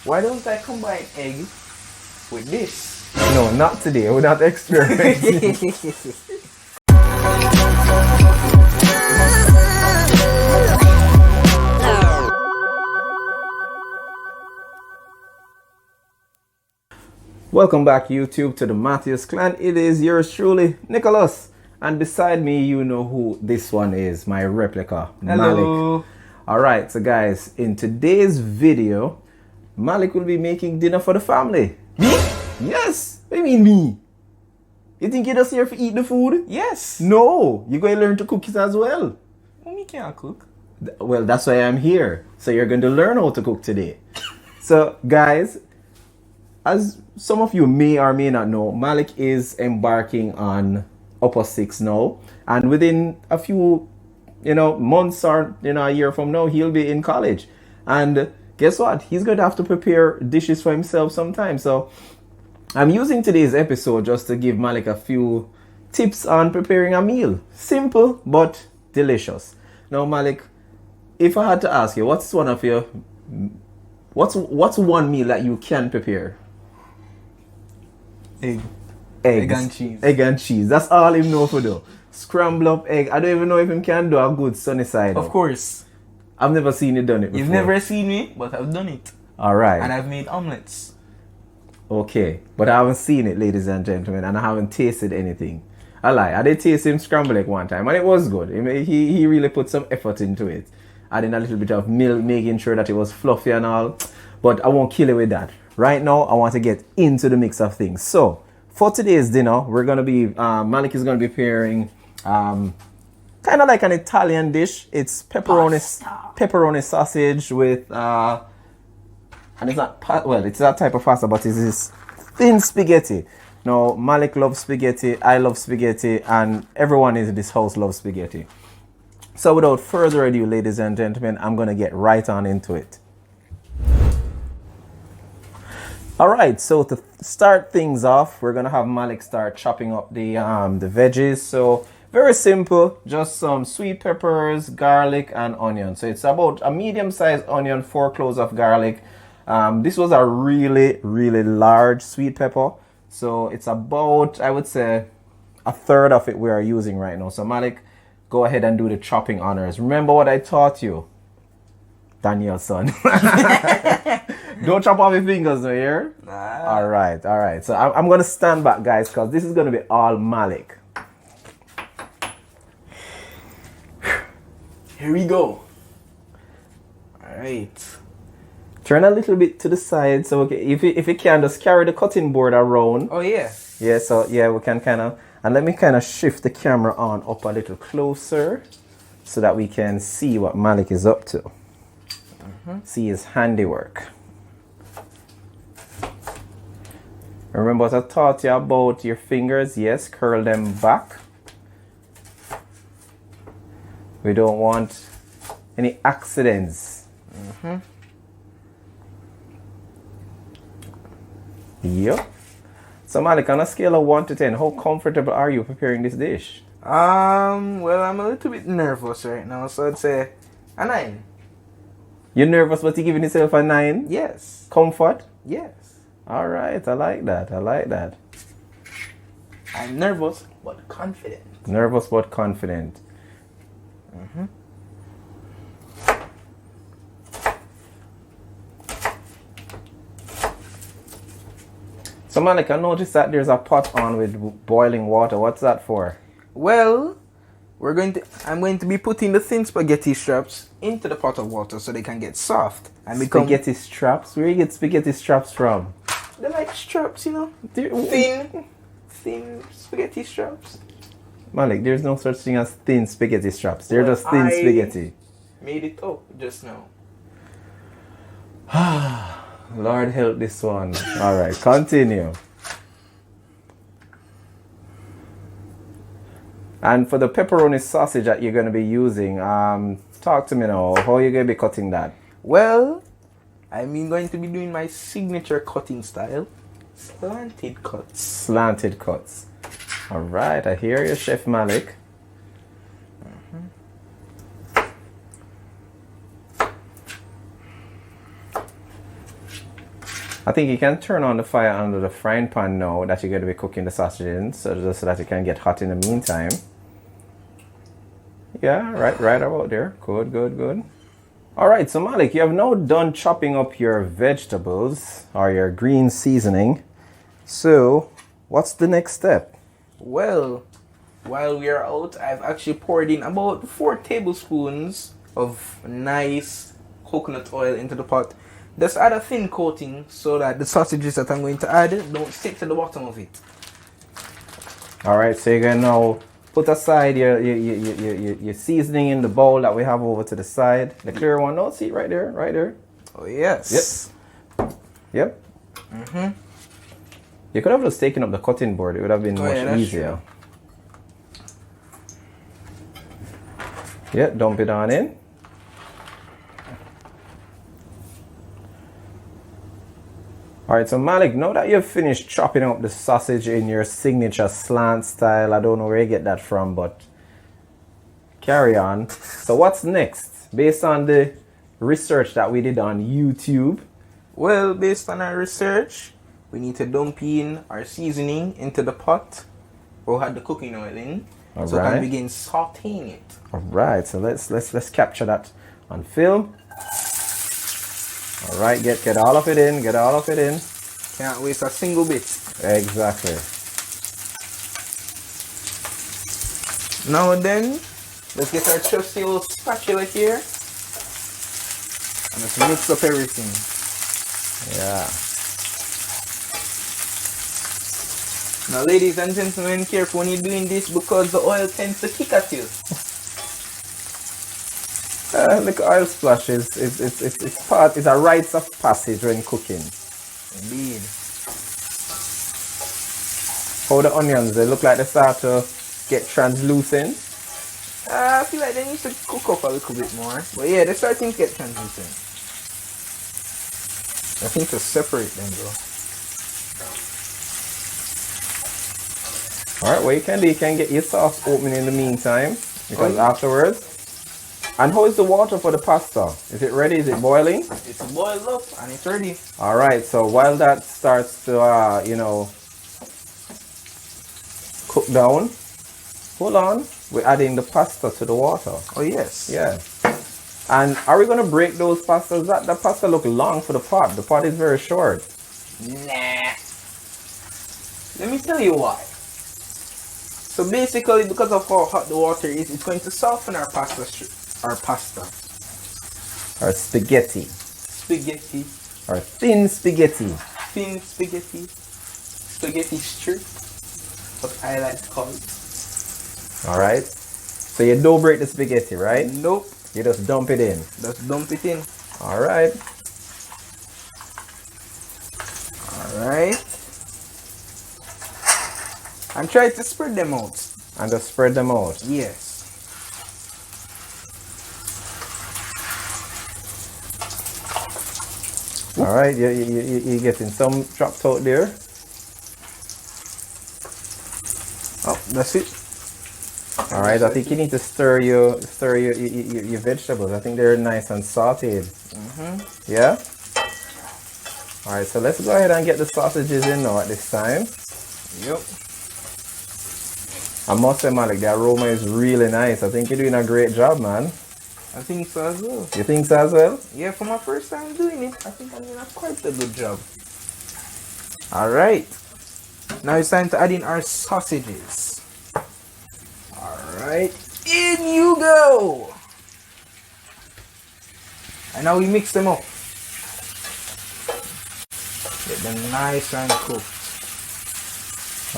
Why don't I combine egg with this? No, not today. We're not experimenting. Welcome back, YouTube, to the Matthews Clan. It is yours truly, Nicholas. And beside me, you know who this one is, my replica, Hello. Malik. Alright, so guys, in today's video, Malik will be making dinner for the family. Me? Yes! What do you mean me? You think you're just here to eat the food? Yes. No! You're going to learn to cook it as well. Well, me can't cook. Well, that's why I'm here. So you're going to learn how to cook today. So, guys, as some of you may or may not know, Malik is embarking on Upper 6 now. And within a few, months or, a year from now, he'll be in college. And guess what? He's going to have to prepare dishes for himself sometime. So I'm using today's episode just to give Malik a few tips on preparing a meal. Simple, but delicious. Now, Malik, if I had to ask you, what's one meal that you can prepare? Egg. Eggs. Egg and cheese. Egg and cheese. That's all him know for do. Scramble up egg. I don't even know if him can do a good sunny side Of up. course. I've never seen it done it before. You've never seen me, but I've done it. Alright. And I've made omelets. Okay. But I haven't seen it, ladies and gentlemen, and I haven't tasted anything. I lie. I did taste him scramble egg one time, and it was good. He really put some effort into it. Adding a little bit of milk, making sure that it was fluffy and all. But I won't kill it with that. Right now, I want to get into the mix of things. So, for today's dinner, we're going to be, Malik is going to be preparing kind of like an Italian dish. It's pepperoni sausage with, and it's not, it's that type of pasta, but it is thin spaghetti. Now, Malik loves spaghetti, I love spaghetti, and everyone in this house loves spaghetti. So, without further ado, ladies and gentlemen, I'm going to get right on into it. Alright, so to start things off, we're going to have Malik start chopping up the veggies. So, very simple, just some sweet peppers, garlic, and onion. So, it's about a medium-sized onion, 4 cloves of garlic. This was a really, really large sweet pepper. So, it's about, I would say, a third of it we are using right now. So, Malik, go ahead and do the chopping honors. Remember what I taught you? Daniel's son. Don't chop off your fingers, no, here? Nah. Alright. So I'm going to stand back, guys, because this is going to be all Malik. Here we go. Alright. Turn a little bit to the side, so okay, if you can, just carry the cutting board around. Oh, yeah. Yeah, so yeah, we can kind of, and let me kind of shift the camera on up a little closer so that we can see what Malik is up to. See his handiwork. Remember what I taught you about your fingers? Yes, curl them back. We don't want any accidents. Yep. So Malik, on a scale of 1 to 10, how comfortable are you preparing this dish? Well, I'm a little bit nervous right now, so I'd say a 9. You're nervous, but you're giving yourself a 9? Yes. Comfort? Yes. Alright, I like that. I'm nervous, but confident. Nervous but confident. So Malik, I noticed that there's a pot on with boiling water. What's that for? Well, I'm going to be putting the thin spaghetti straps into the pot of water so they can get soft and become Spaghetti straps? Where do you get spaghetti straps from? They're like straps, thin spaghetti straps. Malik, there's no such thing as thin spaghetti straps. They're just thin spaghetti. Made it up just now. Lord help this one. Alright, continue. And for the pepperoni sausage that you're going to be using, talk to me now. How are you going to be cutting that? Well, I'm going to be doing my signature cutting style. Slanted cuts. Slanted cuts. Alright, I hear you, Chef Malik. I think you can turn on the fire under the frying pan now that you're going to be cooking the sausage in, so just so that it can get hot in the meantime. Yeah, right about there. Good, good, good. All right, so Malik, you have now done chopping up your vegetables or your green seasoning. So, what's the next step? Well, while we are out, I've actually poured in about 4 tablespoons of nice coconut oil into the pot. Just add a thin coating so that the sausages that I'm going to add don't stick to the bottom of it. All right, so you're going to now put aside your seasoning in the bowl that we have over to the side. The clear one. No, see right there, right there. Oh, yes. Yep. You could have just taken up the cutting board. It would have been much easier. True. Yeah, dump it on in. Alright, so Malik, now that you've finished chopping up the sausage in your signature slant style, I don't know where you get that from, but carry on. So what's next? Based on the research that we did on YouTube. Well, based on our research, we need to dump in our seasoning into the pot. We'll have the cooking oil in. All so right. we can begin sauteing it. Alright, so let's capture that on film. All right, get all of it in, get all of it in. Can't waste a single bit. Exactly. Now and then, let's get our trusty old spatula here. And let's mix up everything. Yeah. Now ladies and gentlemen, careful when you're doing this because the oil tends to kick at you. The oil splash it's a rites of passage when cooking. Indeed. How the onions, they look like they start to get translucent. I feel like they need to cook up a little bit more. But yeah, they're starting to get translucent. I think to separate them though. Alright, what you can do, you can get your sauce opening in the meantime. Because afterwards. And how is the water for the pasta? Is it ready? Is it boiling? It's boiled up and it's ready. Alright, so while that starts to, cook down, hold on. We're adding the pasta to the water. Oh, yes. Yeah. And are we going to break those pastas? The pasta look long for the pot. The pot is very short. Nah. Let me tell you why. So basically, because of how hot the water is, it's going to soften our pasta. Or spaghetti. Spaghetti. Or thin spaghetti. Thin spaghetti. Spaghetti strip. What I like to call it. Alright. So you don't break the spaghetti, right? Nope. You just dump it in. Just dump it in. Alright. Alright. And try to spread them out. And just spread them out. Yes. Alright, you're getting some dropped out there. Oh, that's it. Alright, I think you need to stir your vegetables. I think they're nice and sauteed. Yeah? Alright, so let's go ahead and get the sausages in now at this time. Yep. I must say, Malik, the aroma is really nice. I think you're doing a great job, man. I think so as well. You think so as well? Yeah, for my first time doing it, I think I'm doing quite a good job. Alright. Now it's time to add in our sausages. Alright. In you go! And now we mix them up. Get them nice and cooked.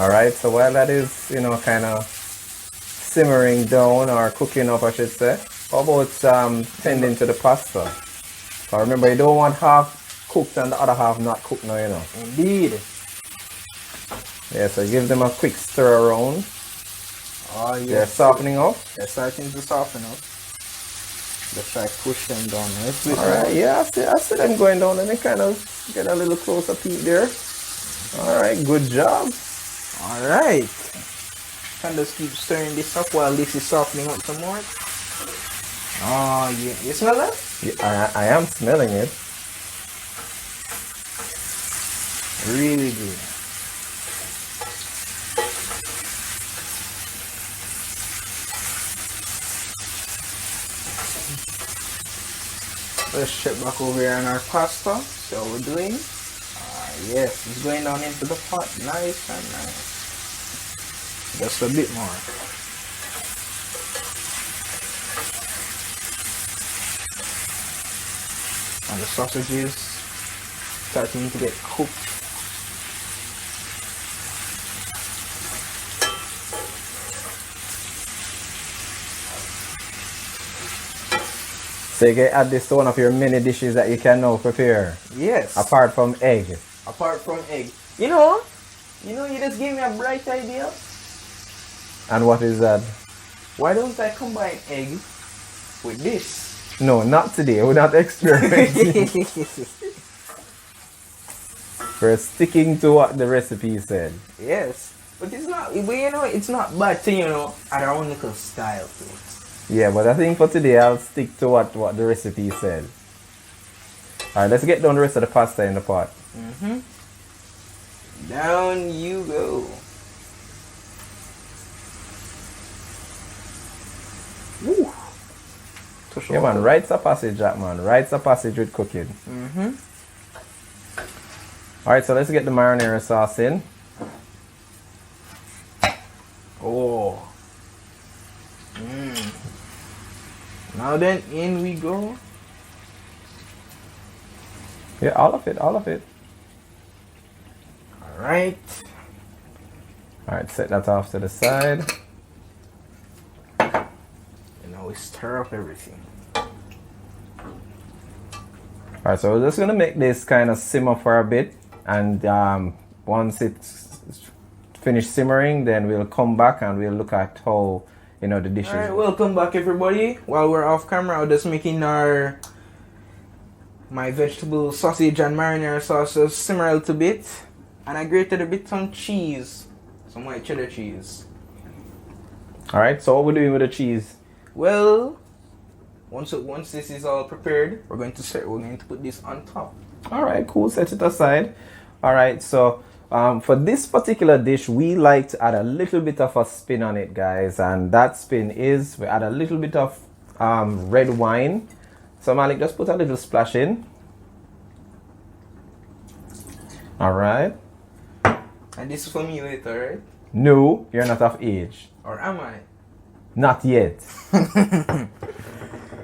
Alright, so while that is, kind of simmering down or cooking up, I should say, how about tending to the pasta? So remember, you don't want half cooked and the other half not cooked now, Indeed. Yeah, so give them a quick stir around. Oh, yeah. They're softening up. They're starting to soften up. Let's try to push them down a little bit. Alright, yeah, I see them going down and they kind of get a little closer peek there. Alright, good job. Alright. Can just keep stirring this up while this is softening up some more. Oh, yeah. You smell that? Yeah, I am smelling it. Really good. Let's check back over here on our pasta. See how we're doing. Yes, it's going down into the pot. Nice and nice. Just a bit more. And the sausages starting to get cooked. So you can add this to one of your many dishes that you can now prepare. Yes. Apart from egg. Apart from egg. You know, you just gave me a bright idea. And what is that? Why don't I combine egg with this? No, not today. We're not experimenting. We're sticking to what the recipe said. Yes. But it's not, it's not bad to, add our own little style to it. Yeah, but I think for today I'll stick to what the recipe said. Alright, let's get down the rest of the pasta in the pot. Down you go. Woo. Yeah, man, rites of passage, Jack, man. Rites of passage with cooking. Alright, so let's get the marinara sauce in. Oh. Now then, in we go. Yeah, all of it, all of it. Alright. Alright, set that off to the side. And now we stir up everything. Alright, so we're just going to make this kind of simmer for a bit. And once it's finished simmering, then we'll come back and we'll look at how, the dishes. Alright, welcome back everybody. While we're off camera, I'm just making my vegetable sausage and marinara sauces simmer a little bit. And I grated a bit some cheese. Some white cheddar cheese. Alright, so what we're doing with the cheese? Well, once this is all prepared, we're going to put this on top. Alright, cool. Set it aside. Alright, so for this particular dish, we like to add a little bit of a spin on it, guys. And that spin is, we add a little bit of red wine. So Malik, just put a little splash in. Alright. And this is for me later, right? No, you're not of age. Or am I? Not yet.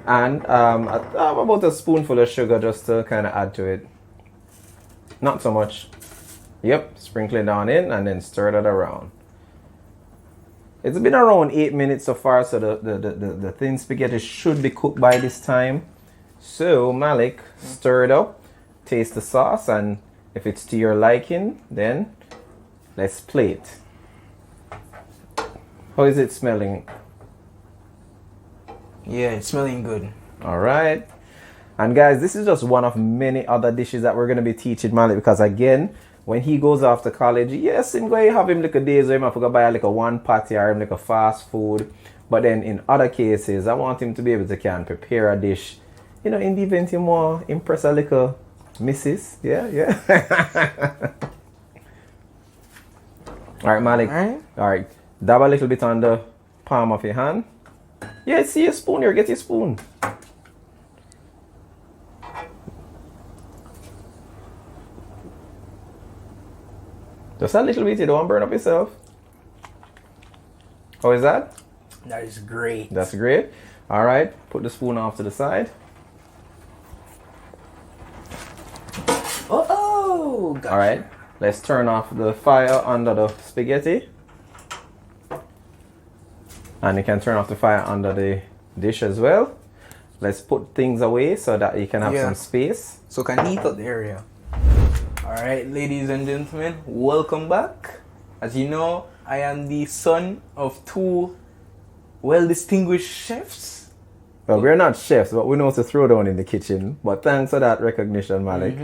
And about a spoonful of sugar just to kind of add to it. Not so much. Yep, sprinkle it down in and then stir that around. It's been around 8 minutes so far, so the thin spaghetti should be cooked by this time. So Malik, stir it up, taste the sauce, and if it's to your liking, then let's plate. How is it smelling? Yeah, it's smelling good. Alright. And guys, this is just one of many other dishes that we're going to be teaching Malik, because again, when he goes off to college, yes, I'm going to have him like a days where I forgot buy like a one patty or him like a fast food. But then in other cases, I want him to be able to prepare a dish, in the event you want to impress a little missus. Yeah. Alright, Malik. Alright. Dab a little bit on the palm of your hand. Yeah, see your spoon here. Get your spoon. Just a little bit. You don't want to burn up yourself. How is that? That is great. That's great. All right. Put the spoon off to the side. Oh, gotcha. All right. Let's turn off the fire under the spaghetti. And you can turn off the fire under the dish as well. Let's put things away so that you can have some space. So can heat up the area. Alright, ladies and gentlemen, welcome back. As you know, I am the son of two well-distinguished chefs. Well, we're not chefs, but we know to throw down in the kitchen. But thanks for that recognition, Malik.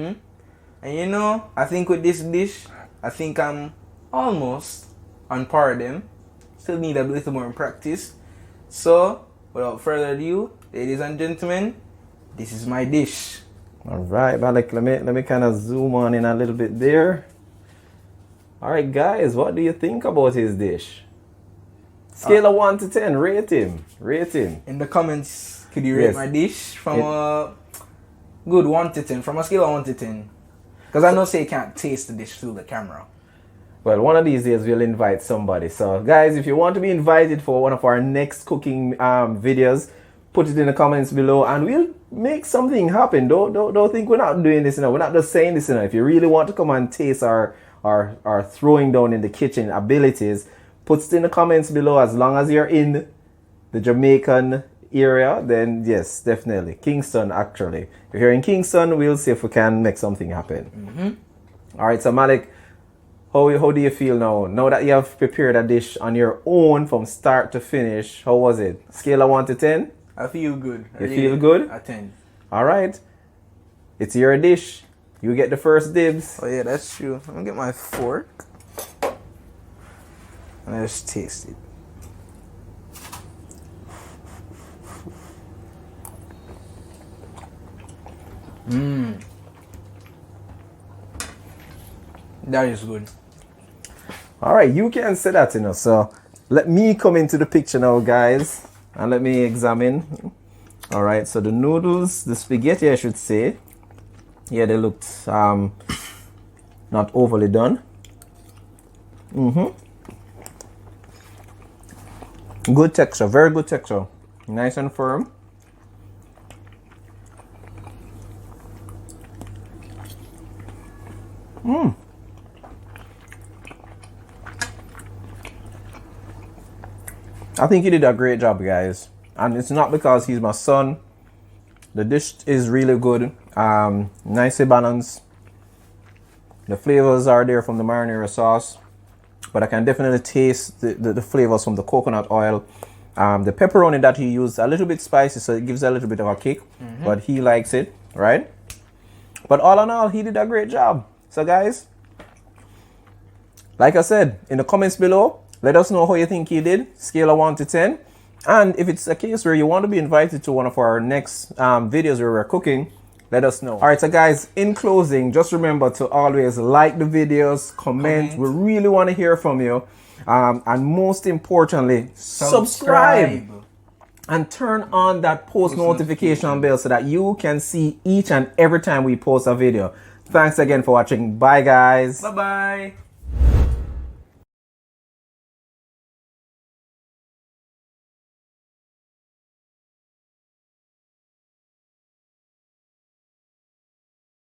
And I think with this dish, I think I'm almost on par with them. Still need a little more practice. So, without further ado, ladies and gentlemen, this is my dish. All right, Malik, let me kind of zoom on in a little bit there. All right, guys, what do you think about his dish? Scale of 1 to 10, rate him. Rate him. In the comments, could you rate Yes. my dish from a good 1 to 10? From a scale of 1 to 10. Because I know say you can't taste the dish through the camera. Well, one of these days we'll invite somebody. So, guys, if you want to be invited for one of our next cooking videos, put it in the comments below, and we'll make something happen. Don't think we're not doing this. We're not just saying this. If you really want to come and taste our throwing down in the kitchen abilities, put it in the comments below. As long as you're in the Jamaican area, then yes, definitely Kingston. Actually, if you're in Kingston, we'll see if we can make something happen. All right, so Malik, how do you feel now that you have prepared a dish on your own from start to finish? How was it? Scale of 1 to 10? I feel good. You feel good? A 10. All right, it's your dish. You get the first dibs. Oh yeah, that's true. I'm gonna get my fork and I just taste it. That is good. All right, you can say that, So let me come into the picture now, guys, and let me examine. All right, so the noodles, the spaghetti, I should say. Yeah, they looked not overly done. Good texture, very good texture. Nice and firm. I think you did a great job, guys. And it's not because he's my son. The dish is really good. Nicely balanced. The flavors are there from the marinara sauce. But I can definitely taste the flavors from the coconut oil. The pepperoni that he used, a little bit spicy, so it gives a little bit of a kick. But he likes it, right? But all in all, he did a great job. So guys, like I said, in the comments below, let us know how you think he did, scale of 1 to 10. And if it's a case where you want to be invited to one of our next videos where we're cooking, let us know. All right, so guys, in closing, just remember to always like the videos, comment. We really want to hear from you. And most importantly, subscribe. And turn on that post notification bell so that you can see each and every time we post a video. Thanks again for watching. Bye, guys. Bye-bye.